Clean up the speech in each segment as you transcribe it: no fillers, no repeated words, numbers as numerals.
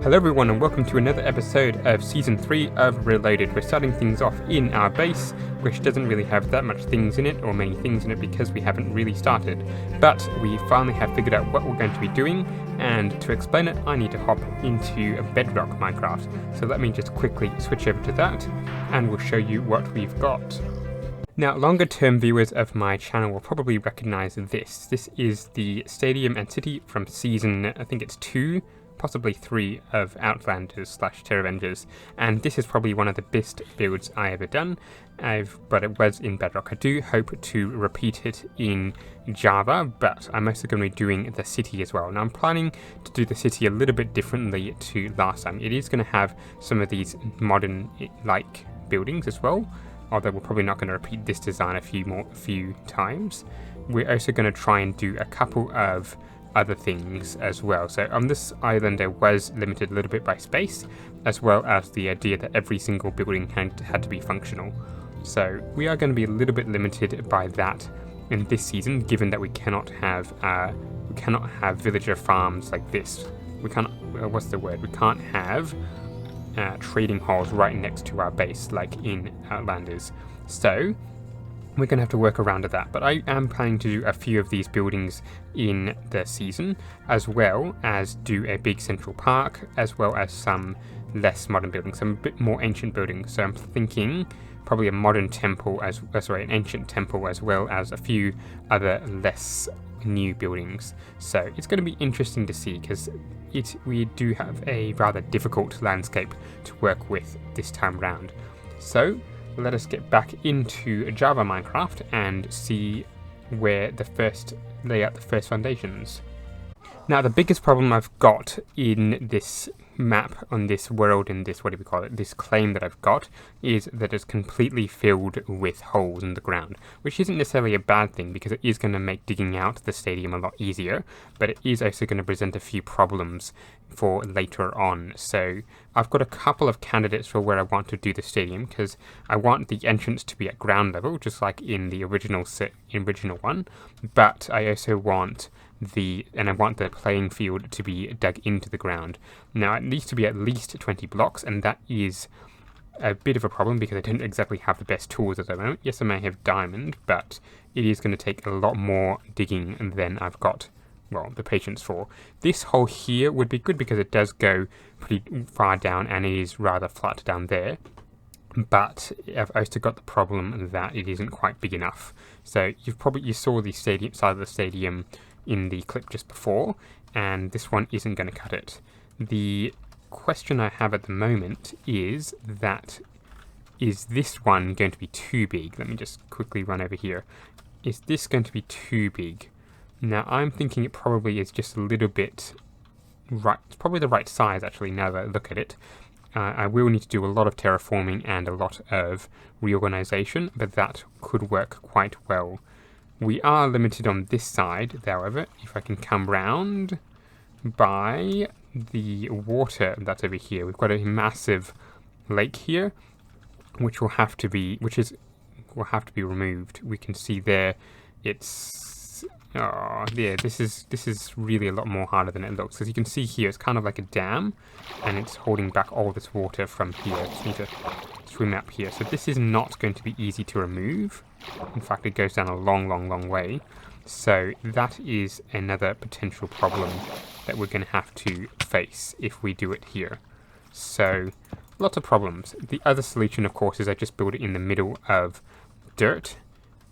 Hello everyone and welcome to another episode of Season 3 of Reloaded. We're starting things off in our base, which doesn't really have that much things in it, or many things in it, because we haven't really started. But we finally have figured out what we're going to be doing, and to explain it, I need to hop into Bedrock Minecraft. So let me just quickly switch over to that, and we'll show you what we've got. Now, longer term viewers of my channel will probably recognize this. This is the Stadium and City from Season, I think it's 2, possibly 3 of Outlanders / Terravengers, and this is probably one of the best builds I ever done, but it was in Bedrock. I do hope to repeat it in Java, but I'm also going to be doing the city as well. Now I'm planning to do the city a little bit differently to last time. It is going to have some of these modern-like buildings as well, although we're probably not going to repeat this design a few times. We're also going to try and do a couple of other things as well. So on this island I was limited a little bit by space, as well as the idea that every single building had to be functional. So we are going to be a little bit limited by that in this season, given that we cannot have villager farms like this. We can't, what's the word? We can't have trading halls right next to our base like in Outlanders. So we're going to have to work around that, but I am planning to do a few of these buildings in the season, as well as do a big central park, as well as some less modern buildings, some a bit more ancient buildings. So I'm thinking probably a modern temple, an ancient temple, as well as a few other less new buildings. So it's going to be interesting to see, because we do have a rather difficult landscape to work with this time round. So let us get back into Java Minecraft and see where lay out the first foundations. Now, the biggest problem I've got in this map, on this world, in this, this claim that I've got, is that it's completely filled with holes in the ground, which isn't necessarily a bad thing, because it is going to make digging out the stadium a lot easier, but it is also going to present a few problems for later on. So I've got a couple of candidates for where I want to do the stadium, because I want the entrance to be at ground level, just like in the original one, but I also want the playing field to be dug into the ground. Now it needs to be at least 20 blocks, and that is a bit of a problem because I don't exactly have the best tools at the moment. Yes, I may have diamond, but it is going to take a lot more digging than I've got, well, the patience for. This hole here would be good because it does go pretty far down and it is rather flat down there. But I've also got the problem that it isn't quite big enough. So you saw the side of the stadium in the clip just before, and this one isn't going to cut it. The question I have at the moment is this one going to be too big? Let me just quickly run over here. Is this going to be too big? Now I'm thinking it probably is just a little bit right. It's probably the right size actually, now that I look at it. I will need to do a lot of terraforming and a lot of reorganization, but that could work quite well. We are limited on this side, however. If I can come round by the water that's over here, we've got a massive lake here, which will have to be removed. We can see there, this is really a lot more harder than it looks. As you can see here, it's kind of like a dam, and it's holding back all this water from here. I just need to swim up here. So this is not going to be easy to remove. In fact, it goes down a long way. So that is another potential problem that we're going to have to face if we do it here. So lots of problems. The other solution, of course, is I just build it in the middle of dirt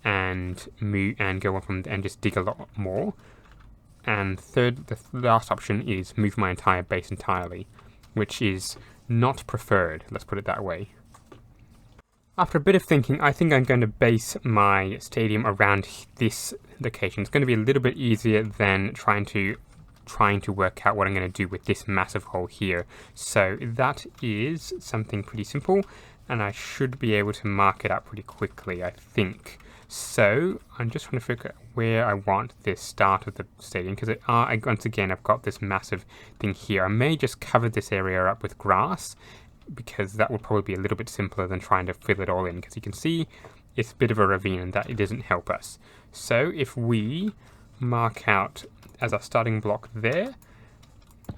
and go on from and just dig a lot more. And the last option is move my entire base entirely, which is not preferred, let's put it that way. After a bit of thinking, I think I'm going to base my stadium around this location. It's going to be a little bit easier than trying to work out what I'm going to do with this massive hole here. So that is something pretty simple, and I should be able to mark it up pretty quickly, I think. So I'm just trying to figure out where I want this start of the stadium, because once again I've got this massive thing here. I may just cover this area up with grass, because that would probably be a little bit simpler than trying to fill it all in, because you can see it's a bit of a ravine and that it doesn't help us. So if we mark out as our starting block there,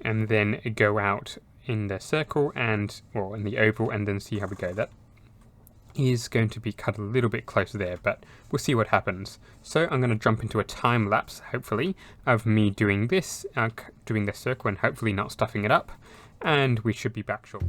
and then go out in the circle or in the oval, and then see how we go. That is going to be cut a little bit closer there, but we'll see what happens. So I'm going to jump into a time lapse, hopefully, of me doing this, doing the circle, and hopefully not stuffing it up, and we should be back shortly.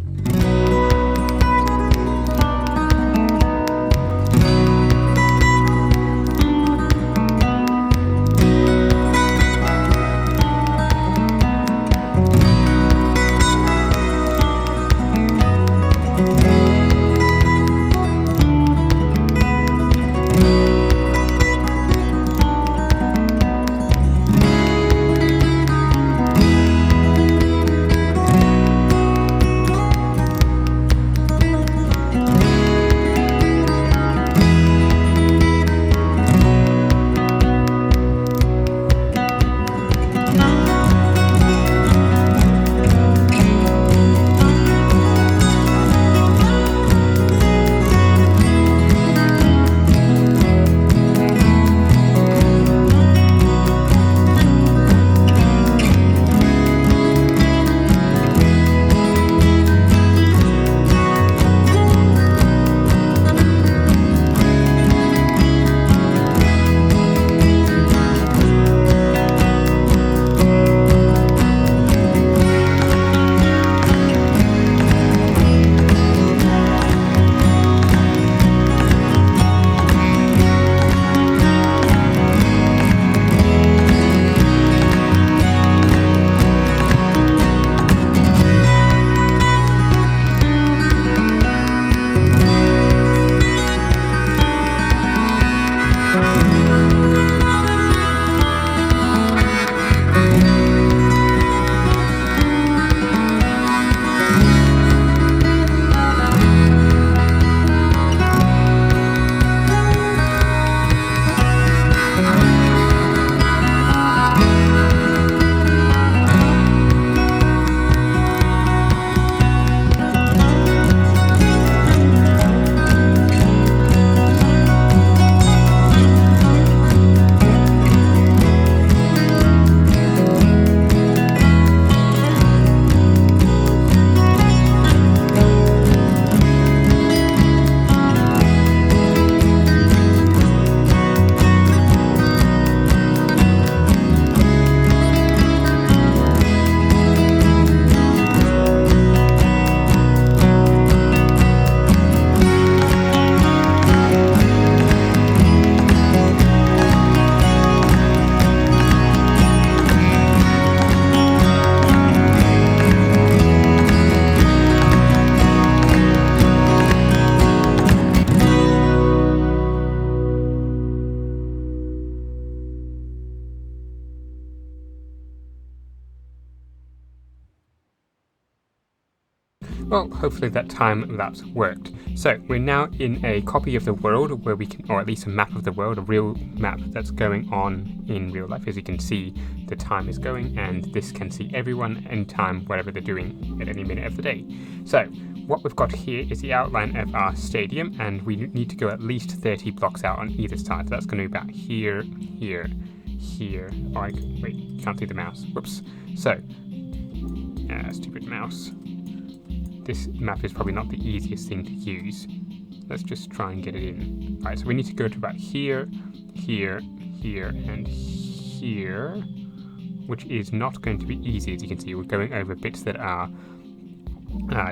Well, hopefully that time lapse worked. So we're now in a copy of the world where we can, or at least a map of the world, a real map that's going on in real life. As you can see, the time is going, and this can see everyone anytime, whatever they're doing at any minute of the day. So what we've got here is the outline of our stadium, and we need to go at least 30 blocks out on either side. So that's going to be about here, here, here. Oh, wait, can't see the mouse. Whoops. So, stupid mouse. This map is probably not the easiest thing to use. Let's just try and get it in. Alright, so we need to go to about here, here, here, and here, which is not going to be easy. As you can see, we're going over bits that are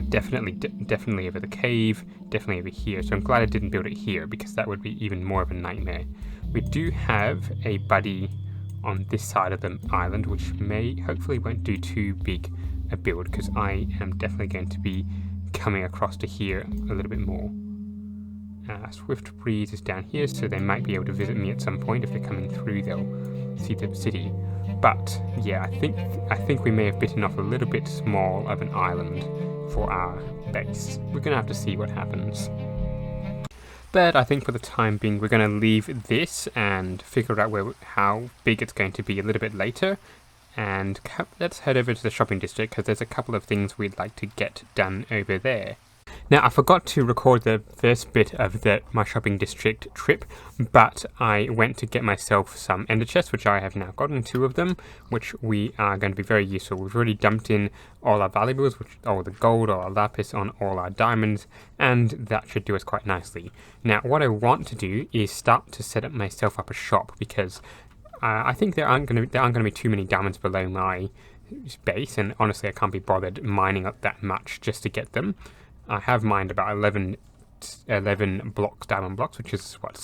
definitely over the cave, definitely over here. So I'm glad I didn't build it here, because that would be even more of a nightmare. We do have a buddy on this side of the island, which hopefully won't do too big a build, because I am definitely going to be coming across to here a little bit more. Swift Breeze is down here, so they might be able to visit me at some point. If they're coming through, they'll see the city. But yeah, I think we may have bitten off a little bit small of an island for our base. We're gonna have to see what happens. But I think for the time being, we're going to leave this and figure out how big it's going to be a little bit later. And let's head over to the shopping district, because there's a couple of things we'd like to get done over there. Now, I forgot to record the first bit of my shopping district trip, but I went to get myself some ender chests, which I have now gotten 2 of them, which we are going to be very useful. We've already dumped in all our valuables, which all the gold, all our lapis, on all our diamonds, and that should do us quite nicely. Now, what I want to do is start to set up myself up a shop, because I think there aren't going to be too many diamonds below my base, and honestly, I can't be bothered mining up that much just to get them. I have mined about 11 blocks, diamond blocks, which is what,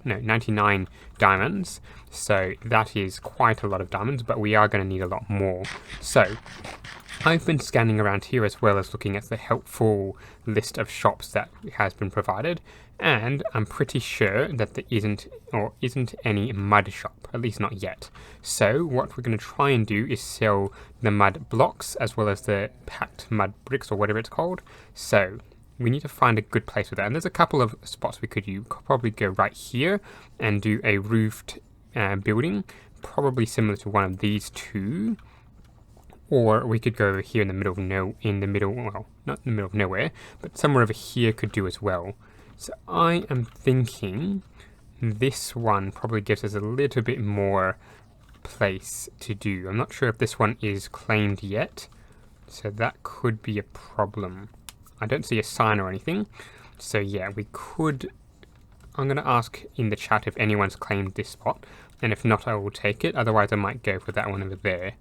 99 diamonds. So that is quite a lot of diamonds, but we are going to need a lot more. So I've been scanning around here as well as looking at the helpful list of shops that has been provided, and I'm pretty sure that there isn't any mud shop, at least not yet. So what we're going to try and do is sell the mud blocks as well as the packed mud bricks, or whatever it's called. So we need to find a good place for that, and there's a couple of spots we could use. Probably go right here and do a roofed building, probably similar to one of these 2. Or we could go over here in the middle of well, not in the middle of nowhere, but somewhere over here could do as well. So I am thinking this one probably gives us a little bit more place to do. I'm not sure if this one is claimed yet, so that could be a problem. I don't see a sign or anything, so yeah, we could... I'm going to ask in the chat if anyone's claimed this spot, and if not, I will take it. Otherwise, I might go for that one over there.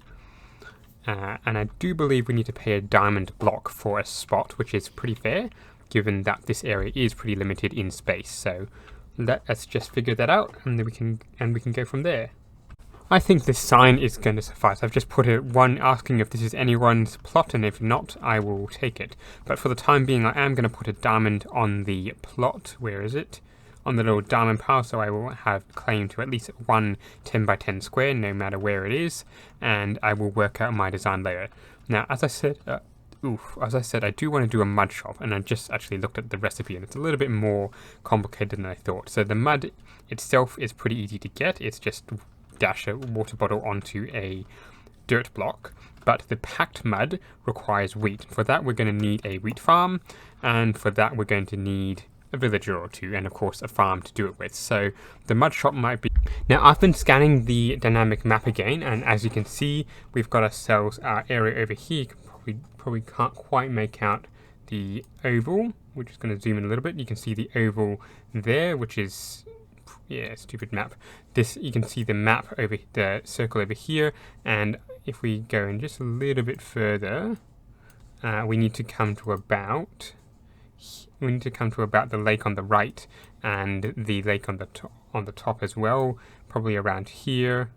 And I do believe we need to pay a diamond block for a spot, which is pretty fair, given that this area is pretty limited in space. So let's just figure that out, and then we can go from there. I think this sign is going to suffice. I've just put one asking if this is anyone's plot, and if not, I will take it. But for the time being, I am going to put a diamond on the plot. Where is it? On the little diamond pile, so I will have claim to at least one 10 by 10 square, no matter where it is, and I will work out my design later. Now, as I said, I do want to do a mud shop, and I just actually looked at the recipe, and it's a little bit more complicated than I thought. So the mud itself is pretty easy to get. It's just dash a water bottle onto a dirt block, but the packed mud requires wheat. For that, we're going to need a wheat farm, and for that, we're going to need a villager or 2, and of course a farm to do it with. So the mud shop might be... Now, I've been scanning the dynamic map again, and as you can see, we've got ourselves our area over here. You probably can't quite make out the oval. We're just going to zoom in a little bit. You can see the oval there, which is... yeah, stupid map. You can see the map over the circle over here, and if we go in just a little bit further, we need to come to about... the lake on the right, and the lake on the top as well, probably around here,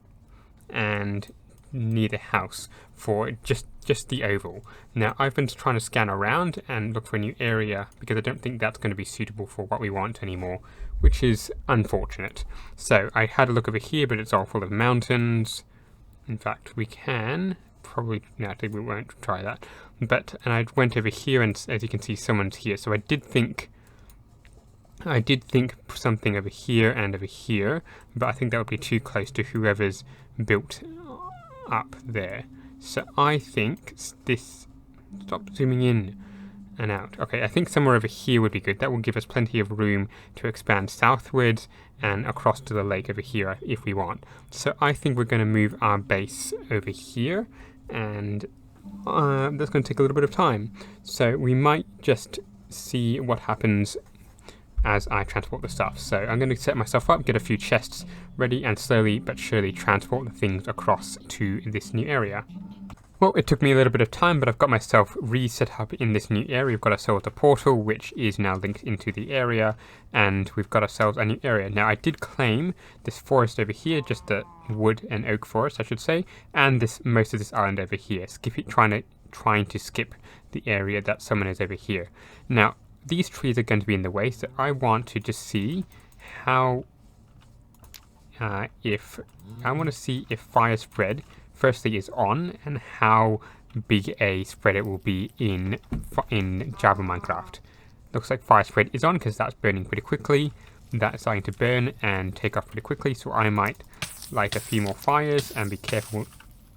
and near the house for just the oval. Now, I've been trying to scan around and look for a new area, because I don't think that's going to be suitable for what we want anymore, which is unfortunate. So I had a look over here, but it's all full of mountains. In fact, we can probably... no, I think we won't try that. And I went over here, and as you can see, someone's here. So I did think something over here and over here, but I think that would be too close to whoever's built up there. So I think this... stop zooming in and out. Okay, I think somewhere over here would be good. That will give us plenty of room to expand southwards and across to the lake over here if we want. So I think we're going to move our base over here, and that's going to take a little bit of time. So we might just see what happens as I transport the stuff. So I'm going to set myself up, get a few chests ready, and slowly but surely transport the things across to this new area. Well, it took me a little bit of time, but I've got myself reset up in this new area. We've got ourselves a portal, which is now linked into the area, and we've got ourselves a new area. Now, I did claim this forest over here, just the wood and oak forest, I should say, and most of this island over here, trying to skip the area that someone is over here. Now, these trees are going to be in the way, so I want to just see how... I want to see if fire spread firstly is on, and how big a spread it will be in Java Minecraft. Looks like fire spread is on, because that's burning pretty quickly. That's starting to burn and take off pretty quickly, so I might light a few more fires and be careful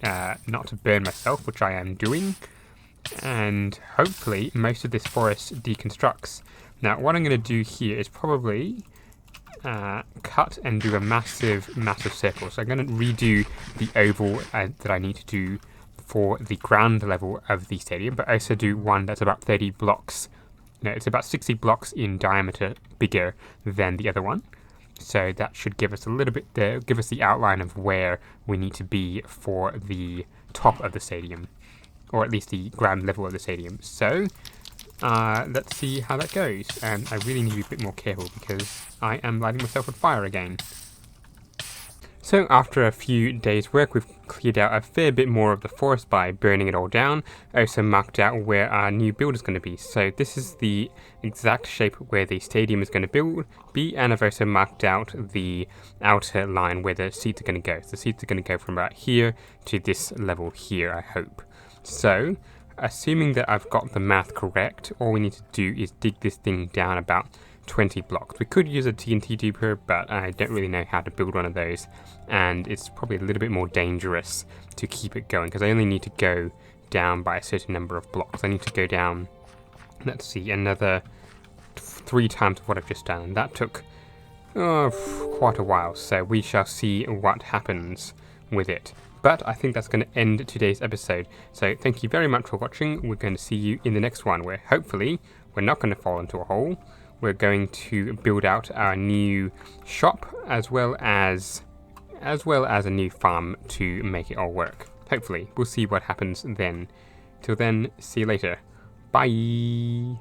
not to burn myself, which I am doing. and hopefully most of this forest deconstructs. Now what I'm going to do here is probably cut and do a massive circle. So I'm going to redo the oval that I need to do for the ground level of the stadium, but also do one that's about 30 blocks. No, it's about 60 blocks in diameter bigger than the other one. So that should give us a little bit, give us the outline of where we need to be for the top of the stadium, or at least the ground level of the stadium. So let's see how that goes. And I really need to be a bit more careful because I am lighting myself on fire again. So after a few days work, we've cleared out a fair bit more of the forest by burning it all down. I also marked out where our new build is going to be. So this is the exact shape where the stadium is going to be, and I've also marked out the outer line where the seats are going to go. So the seats are going to go from about here to this level here, I hope. So assuming that I've got the math correct, all we need to do is dig this thing down about 20 blocks. We could use a TNT duper, but I don't really know how to build one of those, and it's probably a little bit more dangerous to keep it going because I only need to go down by a certain number of blocks. I need to go down, let's see, another 3 times what I've just done, and that took quite a while, so we shall see what happens with it. But I think that's going to end today's episode. So thank you very much for watching. We're going to see you in the next one, where hopefully we're not going to fall into a hole. We're going to build out our new shop as well as a new farm to make it all work. Hopefully. We'll see what happens then. Till then, see you later. Bye!